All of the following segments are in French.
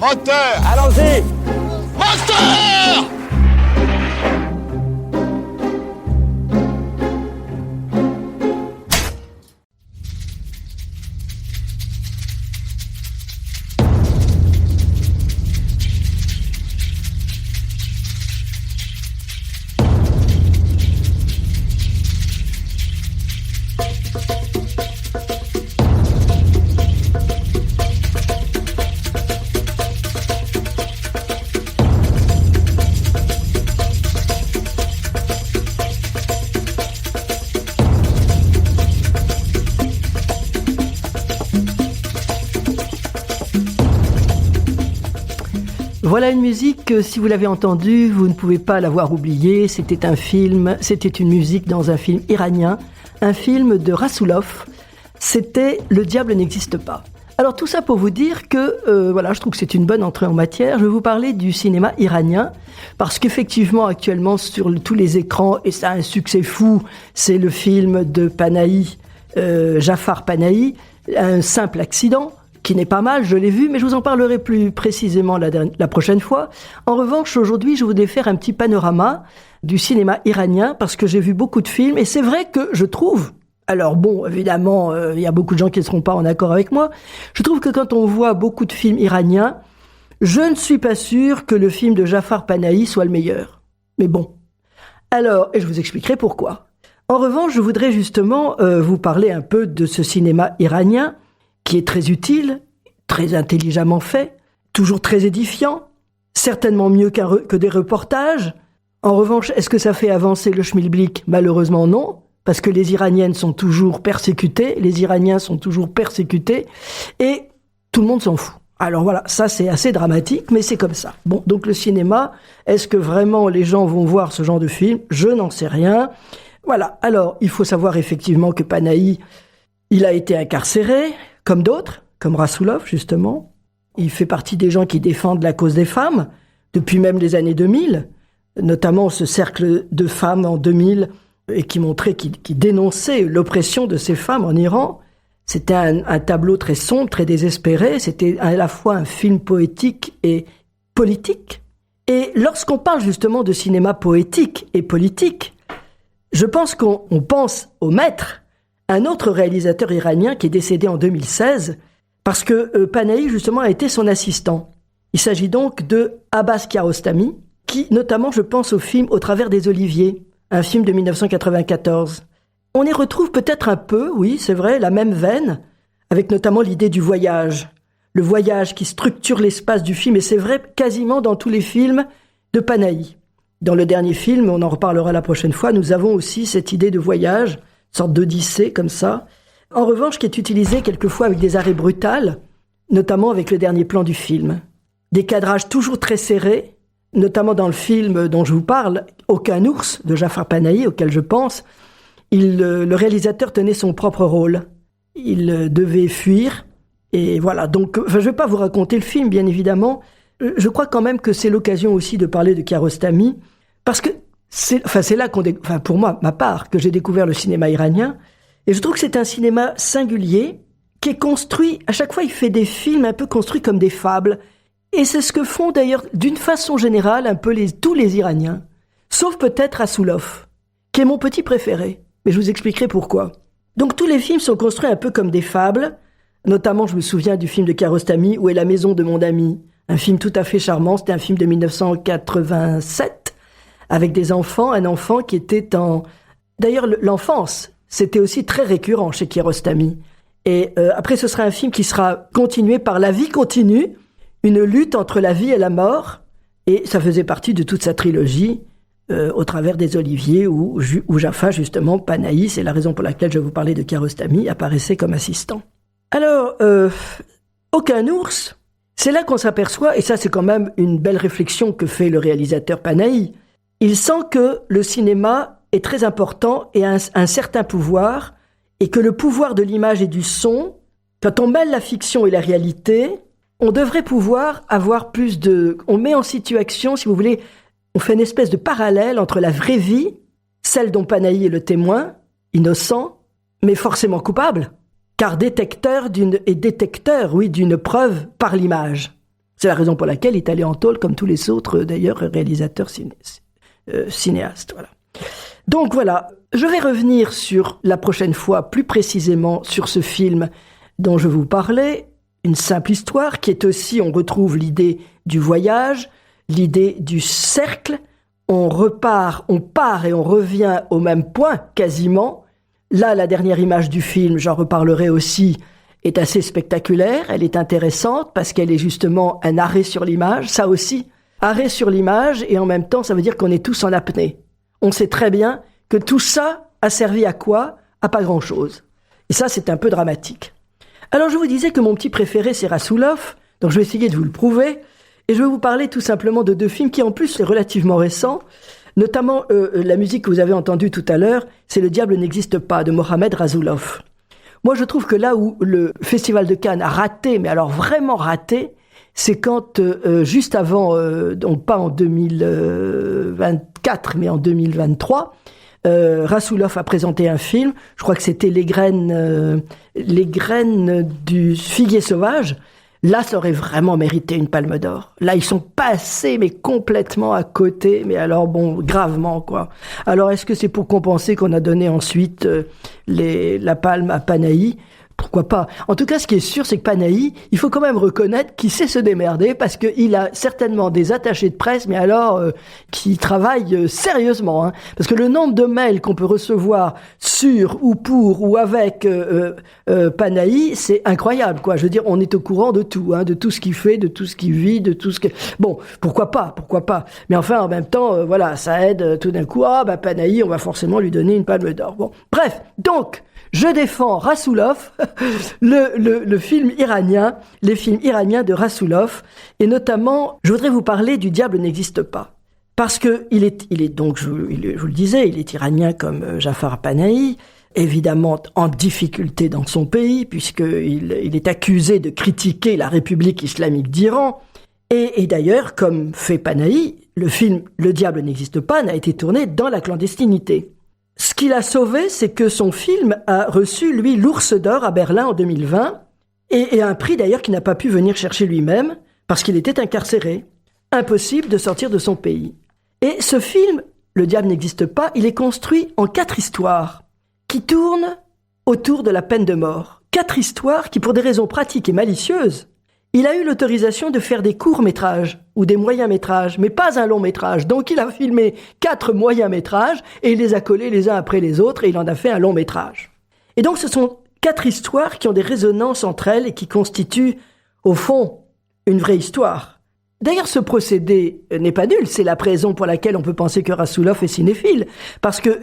Moteur! Allons-y! Moteur! Voilà une musique que, si vous l'avez entendue, vous ne pouvez pas l'avoir oubliée. C'était une musique dans un film iranien, un film de Rassoulov. C'était « Le diable n'existe pas ». Alors tout ça pour vous dire que, je trouve que c'est une bonne entrée en matière. Je vais vous parler du cinéma iranien, parce qu'effectivement, actuellement, sur tous les écrans, et ça a un succès fou, c'est le film de Panahi, Jafar Panahi, Un simple accident, qui n'est pas mal, je l'ai vu, mais je vous en parlerai plus précisément la prochaine fois. En revanche, aujourd'hui, je voudrais faire un petit panorama du cinéma iranien, parce que j'ai vu beaucoup de films, et c'est vrai que je trouve, alors bon, évidemment, il y a beaucoup de gens qui ne seront pas en accord avec moi, je trouve que quand on voit beaucoup de films iraniens, je ne suis pas sûr que le film de Jafar Panahi soit le meilleur. Mais bon. Alors, et je vous expliquerai pourquoi. En revanche, je voudrais justement vous parler un peu de ce cinéma iranien, qui est très utile, très intelligemment fait, toujours très édifiant, certainement mieux que des reportages. En revanche, est-ce que ça fait avancer le schmilblick ? Malheureusement non, parce que les Iraniennes sont toujours persécutées, les Iraniens sont toujours persécutés, et tout le monde s'en fout. Alors voilà, ça c'est assez dramatique, mais c'est comme ça. Bon, donc le cinéma, est-ce que vraiment les gens vont voir ce genre de film ? Je n'en sais rien. Voilà, alors il faut savoir effectivement que Panahi, il a été incarcéré, comme d'autres, comme Rassoulov, justement. Il fait partie des gens qui défendent la cause des femmes, depuis même les années 2000, notamment ce cercle de femmes en 2000, et qui montrait, qui dénonçait l'oppression de ces femmes en Iran. C'était un tableau très sombre, très désespéré. C'était à la fois un film poétique et politique. Et lorsqu'on parle justement de cinéma poétique et politique, je pense qu'on pense au maître, un autre réalisateur iranien qui est décédé en 2016, parce que Panahi, justement, a été son assistant. Il s'agit donc de Abbas Kiarostami, qui, notamment, je pense au film Au travers des oliviers, un film de 1994. On y retrouve peut-être un peu, oui, c'est vrai, la même veine, avec notamment l'idée du voyage. Le voyage qui structure l'espace du film, et c'est vrai quasiment dans tous les films de Panahi. Dans le dernier film, on en reparlera la prochaine fois, nous avons aussi cette idée de voyage, sorte d'odyssée comme ça. En revanche, qui est utilisée quelquefois avec des arrêts brutals, notamment avec le dernier plan du film. Des cadrages toujours très serrés, notamment dans le film dont je vous parle, Aucun ours, de Jafar Panahi, auquel je pense. Le réalisateur tenait son propre rôle. Il devait fuir. Et voilà, donc je ne vais pas vous raconter le film, bien évidemment. Je crois quand même que c'est l'occasion aussi de parler de Kiarostami, parce que c'est là pour moi, ma part, que j'ai découvert le cinéma iranien. Et je trouve que c'est un cinéma singulier, qui est construit, à chaque fois il fait des films un peu construits comme des fables. Et c'est ce que font d'ailleurs, d'une façon générale, un peu tous les Iraniens. Sauf peut-être Rassoulov, qui est mon petit préféré. Mais je vous expliquerai pourquoi. Donc tous les films sont construits un peu comme des fables. Notamment, je me souviens du film de Kiarostami, Où est la maison de mon ami ? Un film tout à fait charmant, c'était un film de 1987, avec des enfants, un enfant qui était en... D'ailleurs, l'enfance, c'était aussi très récurrent chez Kiarostami. Et après, ce sera un film qui sera continué par La vie continue, une lutte entre la vie et la mort, et ça faisait partie de toute sa trilogie, Au travers des oliviers, où Jafar, justement, Panahi, c'est la raison pour laquelle je vous parlais de Kiarostami, apparaissait comme assistant. Alors, Aucun ours, c'est là qu'on s'aperçoit, et ça c'est quand même une belle réflexion que fait le réalisateur Panahi, il sent que le cinéma est très important et a un certain pouvoir, et que le pouvoir de l'image et du son, quand on mêle la fiction et la réalité, on devrait pouvoir avoir plus de... On met en situation, si vous voulez, on fait une espèce de parallèle entre la vraie vie, celle dont Panahi est le témoin, innocent, mais forcément coupable, car détecteur d'une preuve par l'image. C'est la raison pour laquelle il est allé en tôle, comme tous les autres, d'ailleurs, réalisateurs cinéastes. Voilà. Donc voilà, je vais revenir sur la prochaine fois, plus précisément, sur ce film dont je vous parlais, une simple histoire, qui est aussi, on retrouve l'idée du voyage, l'idée du cercle, on part et on revient au même point, quasiment. Là, la dernière image du film, j'en reparlerai aussi, est assez spectaculaire, elle est intéressante parce qu'elle est justement un arrêt sur l'image, ça aussi, arrêt sur l'image, et en même temps, ça veut dire qu'on est tous en apnée. On sait très bien que tout ça a servi à quoi ? À pas grand-chose. Et ça, c'est un peu dramatique. Alors, je vous disais que mon petit préféré, c'est Rassoulov, donc je vais essayer de vous le prouver, et je vais vous parler tout simplement de 2 films qui, en plus, sont relativement récents, notamment la musique que vous avez entendue tout à l'heure, c'est Le diable n'existe pas, de Mohamed Rassoulov. Moi, je trouve que là où le Festival de Cannes a raté, mais alors vraiment raté, c'est quand, juste avant, donc pas en 2024, mais en 2023, Rassoulov a présenté un film, je crois que c'était les graines du figuier sauvage. Là, ça aurait vraiment mérité une Palme d'Or. Là, ils sont passés, mais complètement à côté, mais alors bon, gravement, quoi. Alors, est-ce que c'est pour compenser qu'on a donné ensuite la Palme à Panahi ? Pourquoi pas ? En tout cas, ce qui est sûr, c'est que Panahi, il faut quand même reconnaître qu'il sait se démerder parce qu'il a certainement des attachés de presse, mais alors qui travaillent sérieusement. Hein, parce que le nombre de mails qu'on peut recevoir sur ou pour ou avec Panahi, c'est incroyable, quoi. Je veux dire, on est au courant de tout, hein, de tout ce qu'il fait, de tout ce qu'il vit, de tout ce que... Bon, pourquoi pas ? Mais enfin, en même temps, voilà, ça aide tout d'un coup. Panahi, on va forcément lui donner une Palme d'Or. Bon, bref, donc... Je défends Rassoulov, le film iranien, les films iraniens de Rassoulov, et notamment, je voudrais vous parler du Diable n'existe pas. Parce que il est donc, je vous le disais, il est iranien comme Jafar Panahi, évidemment en difficulté dans son pays, puisqu'il est accusé de critiquer la République islamique d'Iran. Et d'ailleurs, comme fait Panahi, le film Le Diable n'existe pas n'a été tourné dans la clandestinité. Ce qui l'a sauvé, c'est que son film a reçu, lui, l'Ours d'Or à Berlin en 2020, et un prix d'ailleurs qu'il n'a pas pu venir chercher lui-même, parce qu'il était incarcéré. Impossible de sortir de son pays. Et ce film, Le Diable n'existe pas, il est construit en 4 histoires, qui tournent autour de la peine de mort. 4 histoires qui, pour des raisons pratiques et malicieuses, il a eu l'autorisation de faire des courts-métrages ou des moyens-métrages, mais pas un long-métrage. Donc il a filmé 4 moyens-métrages et il les a collés les uns après les autres et il en a fait un long-métrage. Et donc ce sont 4 histoires qui ont des résonances entre elles et qui constituent, au fond, une vraie histoire. D'ailleurs, ce procédé n'est pas nul. C'est la raison pour laquelle on peut penser que Rassoulov est cinéphile. Parce que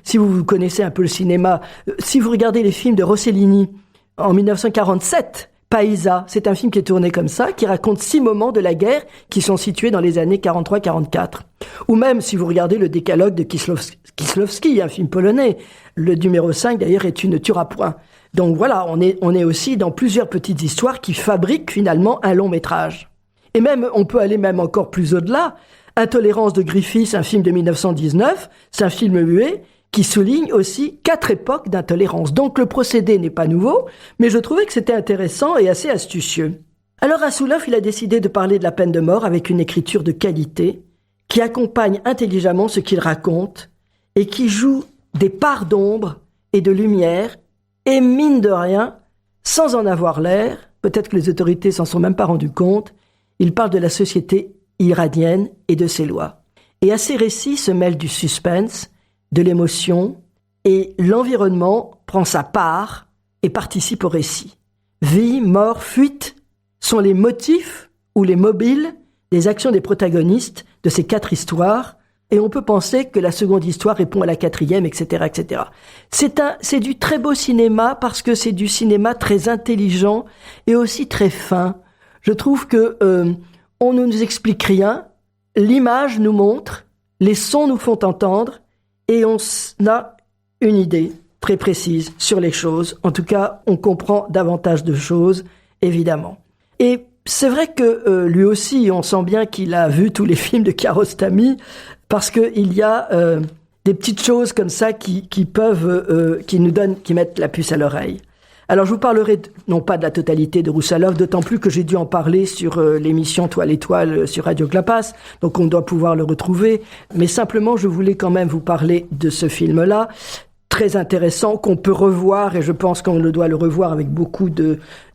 si vous connaissez un peu le cinéma, si vous regardez les films de Rossellini en 1947, Païsa, c'est un film qui est tourné comme ça, qui raconte 6 moments de la guerre qui sont situés dans les années 43-44. Ou même, si vous regardez le décalogue de Kieślowski, un film polonais, le numéro 5 d'ailleurs est une tueur à point. Donc voilà, on est aussi dans plusieurs petites histoires qui fabriquent finalement un long métrage. Et même, on peut aller même encore plus au-delà. Intolérance de Griffiths, un film de 1919, c'est un film muet, qui souligne aussi 4 époques d'intolérance. Donc le procédé n'est pas nouveau, mais je trouvais que c'était intéressant et assez astucieux. Alors Rassoulov, il a décidé de parler de la peine de mort avec une écriture de qualité, qui accompagne intelligemment ce qu'il raconte, et qui joue des parts d'ombre et de lumière, et mine de rien, sans en avoir l'air, peut-être que les autorités s'en sont même pas rendues compte, il parle de la société iranienne et de ses lois. Et à ces récits se mêle du suspense, de l'émotion, et l'environnement prend sa part et participe au récit. Vie, mort, fuite sont les motifs ou les mobiles des actions des protagonistes de ces 4 histoires, et on peut penser que la seconde histoire répond à la 4e, etc., etc. C'est du très beau cinéma parce que c'est du cinéma très intelligent et aussi très fin. Je trouve que on ne nous explique rien, l'image nous montre, les sons nous font entendre, et on a une idée très précise sur les choses. En tout cas, on comprend davantage de choses, évidemment. Et c'est vrai que lui aussi, on sent bien qu'il a vu tous les films de Kiarostami, parce qu'il y a des petites choses comme ça qui mettent la puce à l'oreille. Alors je vous parlerai non pas de la totalité de Roussalov, d'autant plus que j'ai dû en parler sur l'émission Toile étoile sur Radio Clapas, donc on doit pouvoir le retrouver, mais simplement je voulais quand même vous parler de ce film-là, très intéressant, qu'on peut revoir, et je pense qu'on le doit le revoir avec beaucoup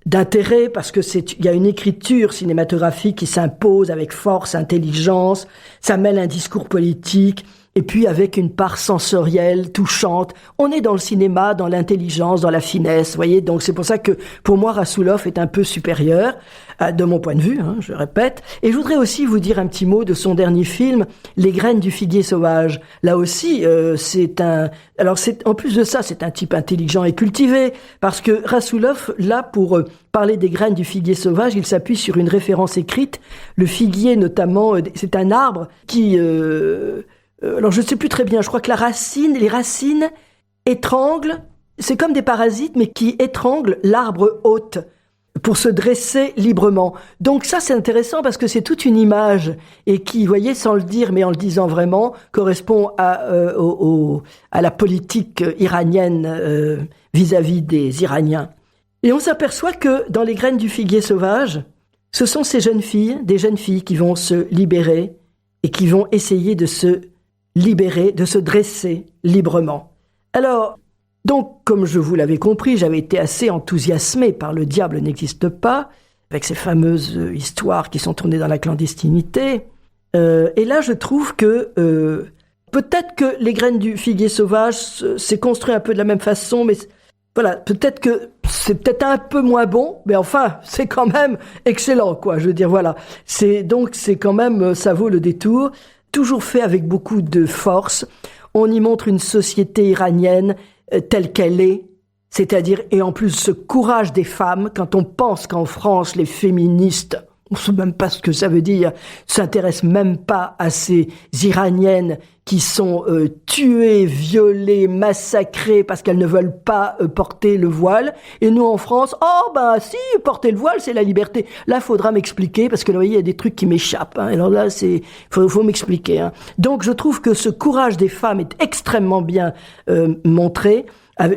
d'intérêt, parce que il y a une écriture cinématographique qui s'impose avec force, intelligence, ça mêle un discours politique, et puis avec une part sensorielle, touchante. On est dans le cinéma, dans l'intelligence, dans la finesse, vous voyez. Donc c'est pour ça que, pour moi, Rassoulov est un peu supérieur, de mon point de vue, je répète. Et je voudrais aussi vous dire un petit mot de son dernier film, Les graines du figuier sauvage. Là aussi, en plus de ça, c'est un type intelligent et cultivé, parce que Rassoulov, là, pour parler des graines du figuier sauvage, il s'appuie sur une référence écrite. Le figuier, notamment, c'est un arbre qui... alors je ne sais plus très bien, je crois que les racines étranglent, c'est comme des parasites, mais qui étranglent l'arbre hôte pour se dresser librement. Donc ça, c'est intéressant parce que c'est toute une image et qui, vous voyez, sans le dire, mais en le disant vraiment, correspond à la politique iranienne vis-à-vis des Iraniens. Et on s'aperçoit que dans les graines du figuier sauvage, ce sont des jeunes filles qui vont se libérer et qui vont essayer de se libérer, de se dresser librement. Alors, donc, comme je vous l'avais compris, j'avais été assez enthousiasmé par Le diable n'existe pas, avec ces fameuses histoires qui sont tournées dans la clandestinité. Et là, je trouve que peut-être que Les graines du figuier sauvage s'est construit un peu de la même façon, mais voilà, peut-être que c'est peut-être un peu moins bon, mais enfin, c'est quand même excellent, quoi. Je veux dire, voilà. C'est quand même, ça vaut le détour. Toujours fait avec beaucoup de force. On y montre une société iranienne telle qu'elle est, c'est-à-dire, et en plus ce courage des femmes, quand on pense qu'en France, les féministes, on ne sait même pas ce que ça veut dire, s'intéressent même pas à ces Iraniennes qui sont tuées, violées, massacrées parce qu'elles ne veulent pas porter le voile. Et nous en France, si, porter le voile, c'est la liberté. Là, faudra m'expliquer parce que là, vous voyez, il y a des trucs qui m'échappent. Alors là, faut m'expliquer. Donc, je trouve que ce courage des femmes est extrêmement bien montré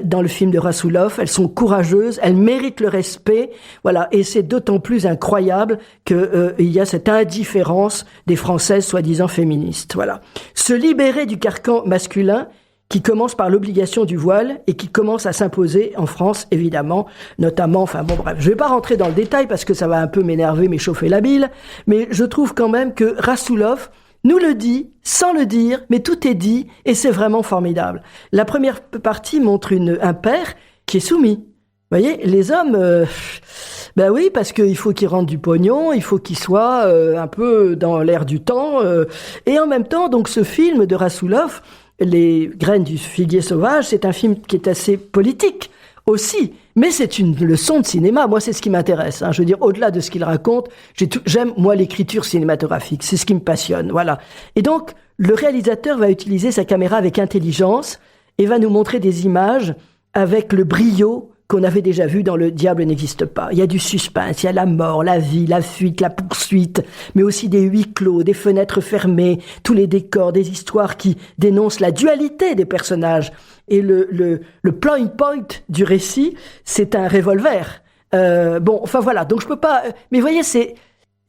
dans le film de Rassoulov. Elles sont courageuses, elles méritent le respect, voilà. Et c'est d'autant plus incroyable que il y a cette indifférence des Françaises soi-disant féministes, voilà. Se libérer du carcan masculin qui commence par l'obligation du voile et qui commence à s'imposer en France, évidemment, notamment, bref, je vais pas rentrer dans le détail parce que ça va un peu m'énerver, m'échauffer la bile, mais je trouve quand même que Rassoulov nous le dit, sans le dire, mais tout est dit, et c'est vraiment formidable. La première partie montre un père qui est soumis. Vous voyez, les hommes, oui, parce qu'il faut qu'ils rentrent du pognon, il faut qu'ils soient un peu dans l'air du temps, et en même temps, donc ce film de Rassoulov, Les graines du figuier sauvage, c'est un film qui est assez politique aussi, mais c'est une leçon de cinéma. Moi, c'est ce qui m'intéresse. Je veux dire, au-delà de ce qu'il raconte, j'aime, moi, l'écriture cinématographique. C'est ce qui me passionne, voilà. Et donc, le réalisateur va utiliser sa caméra avec intelligence et va nous montrer des images avec le brio qu'on avait déjà vu dans Le diable n'existe pas. Il y a du suspense, il y a la mort, la vie, la fuite, la poursuite, mais aussi des huis clos, des fenêtres fermées, tous les décors, des histoires qui dénoncent la dualité des personnages. Et le point du récit, c'est un revolver. Voilà, donc je peux pas... Mais vous voyez, c'est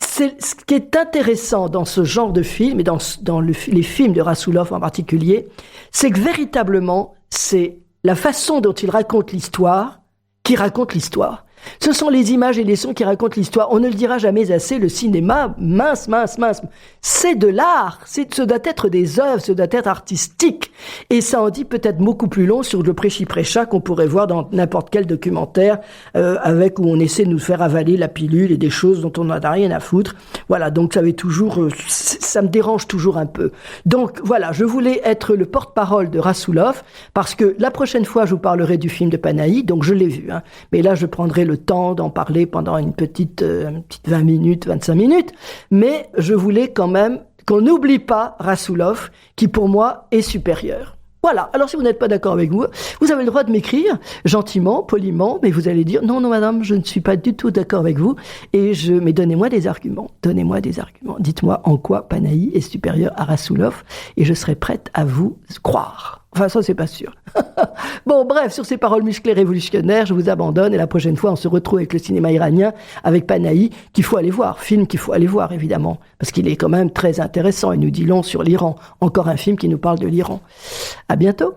ce qui est intéressant dans ce genre de film, et dans les films de Rassoulov en particulier, c'est que véritablement, c'est la façon dont il raconte l'histoire qui raconte l'histoire. Ce sont les images et les sons qui racontent l'histoire. On ne le dira jamais assez, le cinéma, mince, c'est de l'art. Ce doit être des œuvres, ce doit être artistique. Et ça en dit peut-être beaucoup plus long sur le Préchi-Précha qu'on pourrait voir dans n'importe quel documentaire où on essaie de nous faire avaler la pilule et des choses dont on n'en a rien à foutre. Voilà, donc ça me dérange toujours un peu. Donc voilà, je voulais être le porte-parole de Rassoulov parce que la prochaine fois, je vous parlerai du film de Panahi, donc je l'ai vu. Mais là, je prendrai le temps d'en parler pendant une petite 20 minutes, 25 minutes. Mais je voulais quand même qu'on n'oublie pas Rassoulov, qui pour moi est supérieur. Voilà. Alors si vous n'êtes pas d'accord avec moi, vous avez le droit de m'écrire gentiment, poliment, mais vous allez dire non madame, je ne suis pas du tout d'accord avec vous. Mais donnez-moi des arguments. Dites-moi en quoi Panahi est supérieur à Rassoulov et je serai prête à vous croire. Enfin, ça, c'est pas sûr. Bon, bref, sur ces paroles musclées révolutionnaires, je vous abandonne et la prochaine fois, on se retrouve avec le cinéma iranien, avec Panahi, qu'il faut aller voir. Film qu'il faut aller voir, évidemment, parce qu'il est quand même très intéressant. Il nous dit long sur l'Iran. Encore un film qui nous parle de l'Iran. À bientôt.